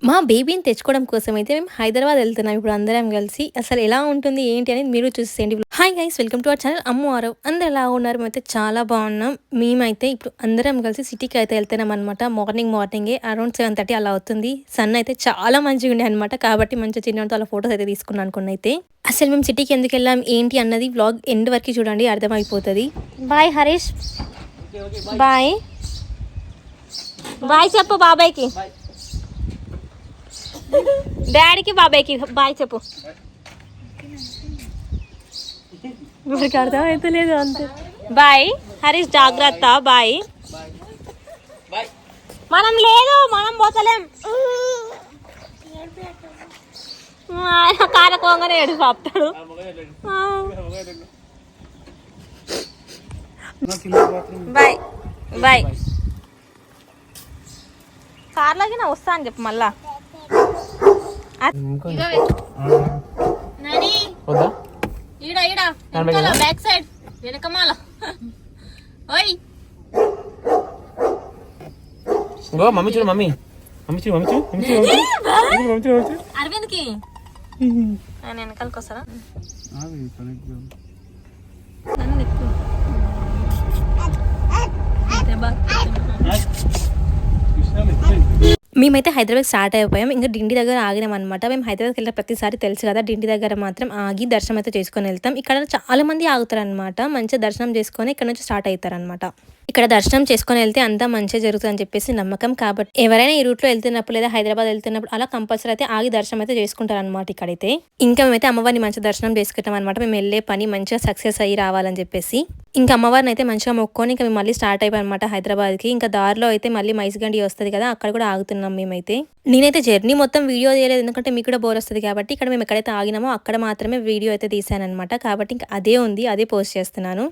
మా బేబీని తెచ్చుకోవడం కోసం అయితే మేము హైదరాబాద్ వెళ్తున్నాం ఇప్పుడు అందరం కలిసి. అసలు ఎలా ఉంటుంది ఏంటి అనేది మీరు చూసేయండి. Hi guys, welcome to our channel Ammu Aarav. అందరు ఎలా ఉన్నారు? మేమైతే చాలా బాగున్నాం. మేమైతే ఇప్పుడు అందరం కలిసి సిటీకి అయితే వెళ్తున్నాం అనమాట. మార్నింగే అరౌండ్ 7:30 అలా అవుతుంది. సన్ అయితే చాలా మంచిగా ఉండే అనమాట. కాబట్టి మంచిగా చిన్నతో అలా ఫొటోస్ అయితే తీసుకున్నాను అనుకున్న. అయితే అసలు మేము సిటీకి ఎందుకు వెళ్ళాం ఏంటి అన్నది వ్లాగ్ ఎండ్ వరకు చూడండి, అర్థమైపోతుంది. బాయ్ హరీష్, బాయ్ బాయ్ చెప్పు బాబాయ్కి, డాడీకి బాబాయ్కి బాయ్ చెప్పు. మనకి అర్థమైతే లేదు అంతే. బాయ్ హరీష్, జాగ్రత్త. బాయ్. మనం లేదు, మనం పోతలేం. ఆయన కారకోగానే ఏడు పాపుతాడు. Bye bye. కార్లోకి నా వస్తా అని చెప్పు మళ్ళా. బ్యాక్ సైడ్ వెనకమాల. మమ్మీ చూడు, మమ్మీ అరవింద్ కి ఆయన వెనకాలకి వస్తారా? మేమైతే హైదరాబాద్ స్టార్ట్ అయిపోయాం. ఇంకా డిండి దగ్గర ఆగినాం అనమాట. మేము హైదరాబాద్కి వెళ్ళిన ప్రతిసారి తెలుసు కదా, డిండి దగ్గర మాత్రం ఆగి దర్శనం అయితే చేసుకొని వెళ్తాం. ఇక్కడ చాలా మంది ఆగుతారు అనమాట. మంచిగా దర్శనం చేసుకొని ఇక్కడ నుంచి స్టార్ట్ అవుతారు అనమాట. ఇక్కడ దర్శనం చేసుకొని వెళ్తే అంతా మంచిగా జరుగుతుంది అని చెప్పేసి నమ్మకం. కాబట్టి ఎవరైనా ఈ రూట్లో వెళ్తున్నప్పుడు లేదా హైదరాబాద్ వెళ్తున్నప్పుడు అలా కంపల్సరీ అయితే ఆగి దర్శనం అయితే చేసుకుంటారు అనమాట. ఇక్కడైతే ఇంకా మేమైతే అమ్మవారిని మంచిగా దర్శనం చేసుకుంటాం అనమాట. మేము వెళ్ళే పని మంచిగా సక్సెస్ అయ్యి రావాలని చెప్పేసి ఇంకా అమ్మవారిని అయితే మంచిగా మొక్కొని ఇంకా మేము మళ్ళీ స్టార్ట్ అయిపోయాం అనమాట హైదరాబాద్కి. ఇంకా దారిలో అయితే మళ్ళీ మైసిగండి వస్తుంది కదా, అక్కడ కూడా ఆగుతున్నాం మేమైతే. నేనైతే జర్నీ మొత్తం వీడియో తీయలేదు, ఎందుకంటే మీకు కూడా బోర్ వస్తుంది కాబట్టి. ఇక్కడ మేము ఎక్కడైతే ఆగినామో అక్కడ మాత్రమే వీడియో అయితే తీసాను అనమాట. కాబట్టి ఇంకా అదే ఉంది, అదే పోస్ట్ చేస్తున్నాను.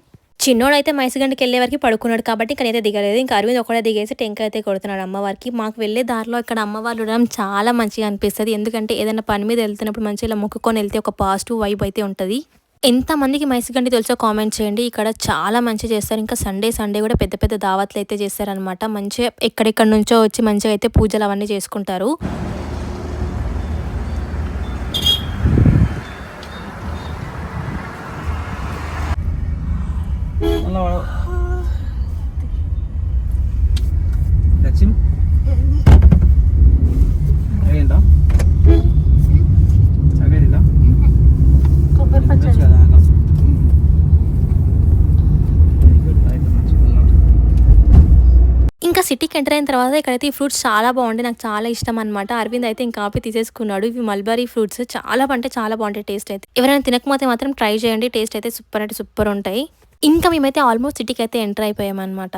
చిన్నోడు అయితే మైసిగండికి వెళ్ళే వరకు పడుకున్నాడు కాబట్టి ఇక్కడైతే దిగలేదు. ఇంకా అరవింద్ ఒకటే దిగేసి టెంకాయ అయితే కొడుతున్నాడు అమ్మవారికి. మాకు వెళ్ళే దారిలో ఇక్కడ అమ్మవారు ఉండడం చాలా మంచిగా అనిపిస్తుంది. ఎందుకంటే ఏదైనా పని మీద వెళ్తున్నప్పుడు మంచిగా ఇలా మొక్కుకొని వెళ్తే ఒక పాజిటివ్ వైబ్ అయితే ఉంటుంది. ఎంతమందికి మైసిగండి తెలుసో కామెంట్ చేయండి. ఇక్కడ చాలా మంచిగా చేస్తారు. ఇంకా సండే కూడా పెద్ద పెద్ద దావత్లు అయితే చేస్తారనమాట. మంచిగా ఎక్కడెక్కడ నుంచో వచ్చి మంచిగా అయితే పూజలు అవన్నీ చేసుకుంటారు. ఇంకా సిటీకి ఎంటర్ అయిన తర్వాత ఇక్కడైతే ఈ ఫ్రూట్స్ చాలా బాగుంటాయి, నాకు చాలా ఇష్టం అనమాట. అరవింద్ అయితే ఇంకా కాపీ తీసేసుకున్నాడు. ఇవి మల్బరీ ఫ్రూట్స్ చాలా బాగుంటాయి టేస్ట్ అయితే. ఎవరైనా తినకపోతే మాత్రం ట్రై చేయండి, టేస్ట్ అయితే సూపర్ ఉంటాయి. ఇంకా మేమైతే ఆల్మోస్ట్ సిటీకి అయితే ఎంటర్ అయిపోయాం అనమాట.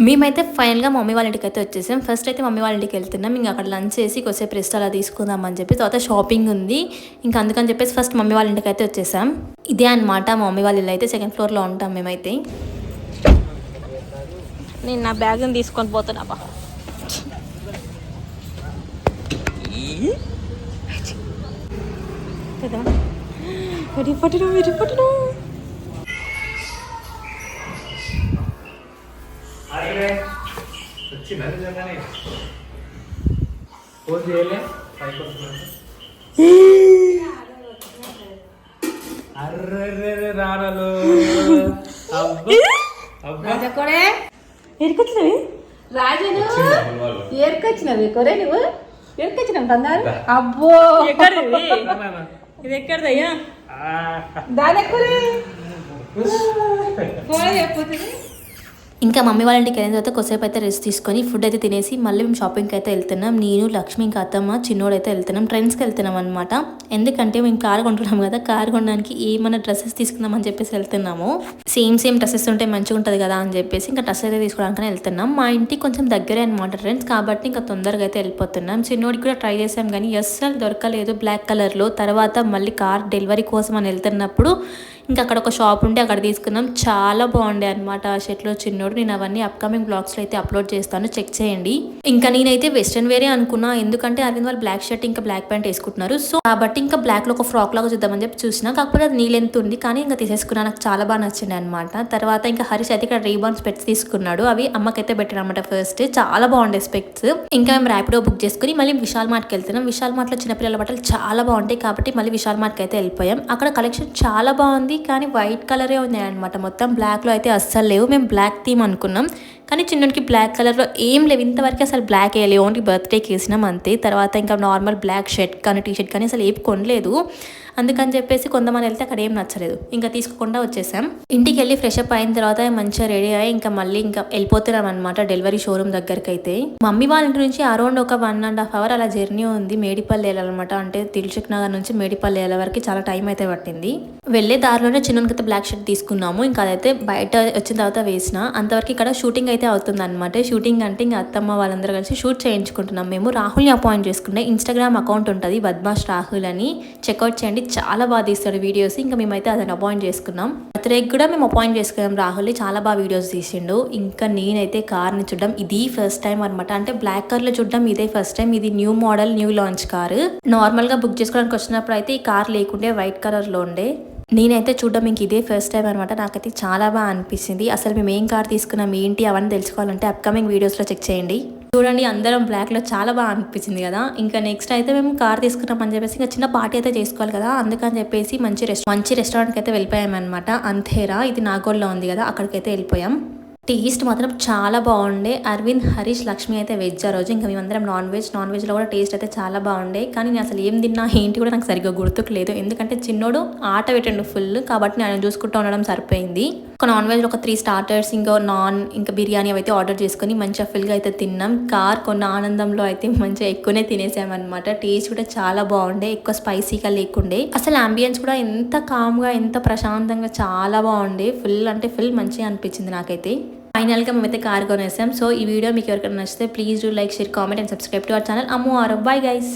మేమైతే ఫైనల్గా మమ్మీ వాళ్ళ ఇంటికి అయితే వచ్చేసాం. ఫస్ట్ అయితే మమ్మీ వాళ్ళ ఇంటికి వెళ్తున్నాం. ఇంకా అక్కడ లంచ్ చేసి కొద్దిసేపు రెస్ట్ అలా తీసుకుందాం అని చెప్పి, తర్వాత షాపింగ్ ఉంది ఇంకా అందుకని చెప్పేసి ఫస్ట్ మమ్మీ వాళ్ళ ఇంటికి అయితే వచ్చేసాం. ఇదే అనమాట మా మమ్మీ వాళ్ళ ఇల్లు అయితే. సెకండ్ ఫ్లోర్లో ఉంటాం మేమైతే. నేను నా బ్యాగ్ని తీసుకొని పోతున్నా. ఎరుకొచ్చినవి రాజు, ఎరుకొచ్చినవి కొరే నువ్వు ఎరుకొచ్చినావు బంగారు. అబ్బో ఇది ఎక్కడదయ్యా దాని ఇంకా మమ్మీ వాళ్ళ ఇంటికి వెళ్ళిన తర్వాత కొద్దిసేపు అయితే రెస్ట్ తీసుకొని ఫుడ్ అయితే తినేసి మళ్ళీ మేము షాపింగ్కి అయితే వెళ్తున్నాం. నేను లక్ష్మి ఇంకా అత్తమ్మ చిన్నోడు అయితే వెళ్తున్నాం. ట్రెండ్స్కి వెళ్తున్నాం అనమాట. ఎందుకంటే మేము కార్ కొంటున్నాం కదా, కార్ కొనడానికి ఏమైనా డ్రెస్సెస్ తీసుకుందాం అని చెప్పేసి వెళ్తున్నాము. సేమ్ డ్రెస్సెస్ ఉంటే మంచిగా ఉంటుంది కదా అని చెప్పేసి ఇంకా డ్రెస్ అయితే తీసుకోవడానికి వెళ్తున్నాం. మా ఇంటికి కొంచెం దగ్గరే అనమాట ఫ్రెండ్స్, కాబట్టి ఇంకా తొందరగా అయితే వెళ్ళిపోతున్నాం. చిన్నోడికి కూడా ట్రై చేసాం కానీ అస్సలు దొరకలేదు బ్లాక్ కలర్లో. తర్వాత మళ్ళీ కార్ డెలివరీ కోసం అని వెళ్తున్నప్పుడు ఇంకా అక్కడ ఒక షాప్ ఉంటే అక్కడ తీసుకున్నాం. చాలా బాగుండే అనమాట ఆ షర్ట్లో చిన్నోడు. నేను అవన్నీ అప్కమింగ్ బ్లాగ్స్లో అయితే అప్లోడ్ చేస్తాను, చెక్ చేయండి. ఇంకా నేనైతే వెస్ట్రన్ వేరే అనుకున్నా, ఎందుకంటే అరవింద్ వాళ్ళు బ్లాక్ షర్ట్ ఇంకా బ్లాక్ ప్యాంట్ వేసుకుంటున్నారు. సో కాబట్టి ఇంకా బ్లాక్ లో ఒక ఫ్రాక్ లాగా చూద్దామని చెప్పి చూసిన, కాకపోతే అది నీ లెంత్ ఉంది కానీ ఇంకా తీసేసుకున్నా. నాకు చాలా బాగా నచ్చింది అనమాట. తర్వాత ఇంకా హరీష్ అయితే ఇక్కడ రీబాన్ స్పెక్ట్స్ తీసుకున్నాడు. అవి అమ్మకైతే పెట్టాను అనమాట. ఫస్ట్ చాలా బాగుండే స్పెక్ట్స్. ఇంకా మేము ర్యాపిడో బుక్ చేసుకుని మళ్ళీ విశాల్ మార్ట్కి వెళ్తున్నాం. విశాల్ మార్ట్ లో చిన్నపిల్లల బట్టలు చాలా బాగుంటాయి కాబట్టి మళ్ళీ విశాల్ మార్ట్కి అయితే వెళ్ళిపోయాం. అక్కడ కలెక్షన్ చాలా బాగుంది కానీ వైట్ కలరే ఉన్నాయి అనమాట. మొత్తం బ్లాక్ లో అయితే అస్సలు లేవు. మేము బ్లాక్ థీమ్ అనుకున్నాం కానీ చిన్నకి బ్లాక్ కలర్లో ఏం లేవు. ఇంతవరకు అసలు బ్లాక్ వేయలేవు, ఓన్లీ బర్త్డేకి వేసినాం అంతే. తర్వాత ఇంకా నార్మల్ బ్లాక్ షర్ట్ కానీ టీ షర్ట్ కానీ అసలు ఏం కొనలేదు. అందుకని చెప్పేసి కొంతమంది వెళ్తే అక్కడ ఏం నచ్చలేదు, ఇంకా తీసుకోకుండా వచ్చేసాం. ఇంటికి వెళ్ళి ఫ్రెష్ అప్ అయిన తర్వాత మంచిగా రెడీ అయ్యి ఇంకా మళ్ళీ ఇంకా వెళ్ళిపోతున్నాం అనమాట డెలివరీ షోరూమ్ దగ్గరికి అయితే. మమ్మీ వాళ్ళ ఇంటి నుంచి అరౌండ్ ఒక 1.5 hour అలా జర్నీ ఉంది. మేడిపల్లి వెళ్ళాలన్నమాట. అంటే దిల్సుఖ్ నగర్ నుంచి మేడిపల్లి వెళ్ళే వరకు చాలా టైం అయితే పట్టింది. వెళ్ళే దారిలోనే చిన్నకైతే బ్లాక్ షర్ట్ తీసుకున్నాము. ఇంకా అదైతే బయట వచ్చిన తర్వాత వేసిన. అంతవరకు ఇక్కడ షూటింగ్ అయితే అవుతుంది అనమాట. షూటింగ్ అంటే ఇంకా అత్తమ్మ వాళ్ళందరూ కలిసి షూట్ చేయించుకుంటున్నాం. మేము రాహుల్ని అపాయింట్ చేసుకుంటే ఇన్స్టాగ్రామ్ అకౌంట్ ఉంటుంది బద్మాష్ రాహుల్ అని, చెక్అవుట్ చేయండి. చాలా బాగా తీస్తాడు వీడియోస్. ఇంకా మేమైతే అతను అపాయింట్ చేసుకున్నాం. బర్త్డేకి కూడా మేము అపాయింట్ చేసుకున్నాం రాహుల్. చాలా బాగా వీడియోస్ తీసిండు. ఇంకా నేనైతే కార్ని చూడడం ఇది ఫస్ట్ టైం అనమాట. అంటే బ్లాక్ కలర్ లో చూడడం ఇదే ఫస్ట్ టైం. ఇది new model, new launch car. Normal గా బుక్ చేసుకోవడానికి వచ్చినప్పుడు అయితే ఈ కార్ లేకుండే వైట్ కలర్ లో ఉండే. నేనైతే చూడడం ఇంక ఇదే ఫస్ట్ టైం అనమాట. నాకైతే చాలా బాగా అనిపించింది. అసలు మేము ఏం కార్ తీసుకున్నాం ఏంటి అవన్నీ తెలుసుకోవాలంటే అప్కమింగ్ వీడియోస్లో చెక్ చేయండి. చూడండి అందరం బ్లాక్లో చాలా బాగా అనిపించింది కదా. ఇంకా నెక్స్ట్ అయితే మేము కార్ తీసుకున్నాం అని చెప్పేసి ఇంకా చిన్న పార్టీ అయితే చేసుకోవాలి కదా, అందుకని చెప్పేసి మంచి రెస్టారెంట్కి అయితే వెళ్ళిపోయామన్నమాట. అంతేరా, ఇది నాగోల్లో ఉంది కదా, అక్కడికైతే వెళ్ళిపోయాం. టేస్ట్ మాత్రం చాలా బాగుండే. అరవింద్, హరీష్, లక్ష్మి అయితే వెజ్ ఆ రోజు. ఇంకా మేమందరం నాన్ వెజ్లో కూడా టేస్ట్ అయితే చాలా బాగుండే. కానీ నేను అసలు ఏం తిన్నా ఏంటి కూడా నాకు సరిగ్గా గుర్తుకులేదు, ఎందుకంటే చిన్నోడు ఆట పెట్టండు ఫుల్. కాబట్టి నేను చూసుకుంటూ ఉండడం సరిపోయింది. ఒక నాన్ వెజ్లో ఒక 3 starters, ఇంకా బిర్యానీ అయితే ఆర్డర్ చేసుకుని మంచిగా ఫుల్గా అయితే తిన్నాం. కార్ కొన్న ఆనందంలో అయితే మంచిగా ఎక్కువనే తినేసామన్నమాట. టేస్ట్ కూడా చాలా బాగుండే, ఎక్కువ స్పైసీగా లేకుండే. అసలు అంబియన్స్ కూడా ఎంత కామ్గా, ఎంత ప్రశాంతంగా చాలా బాగుండే. ఫుల్ అంటే ఫుల్ మంచిగా అనిపించింది నాకైతే. ఫైనల్గా మేమైతే కార్ కొనేసాం. సో ఈ వీడియో మీకు ఎవరికైనా నచ్చితే please do like, share, comment and subscribe to our channel Ammu Aarav. Bye guys.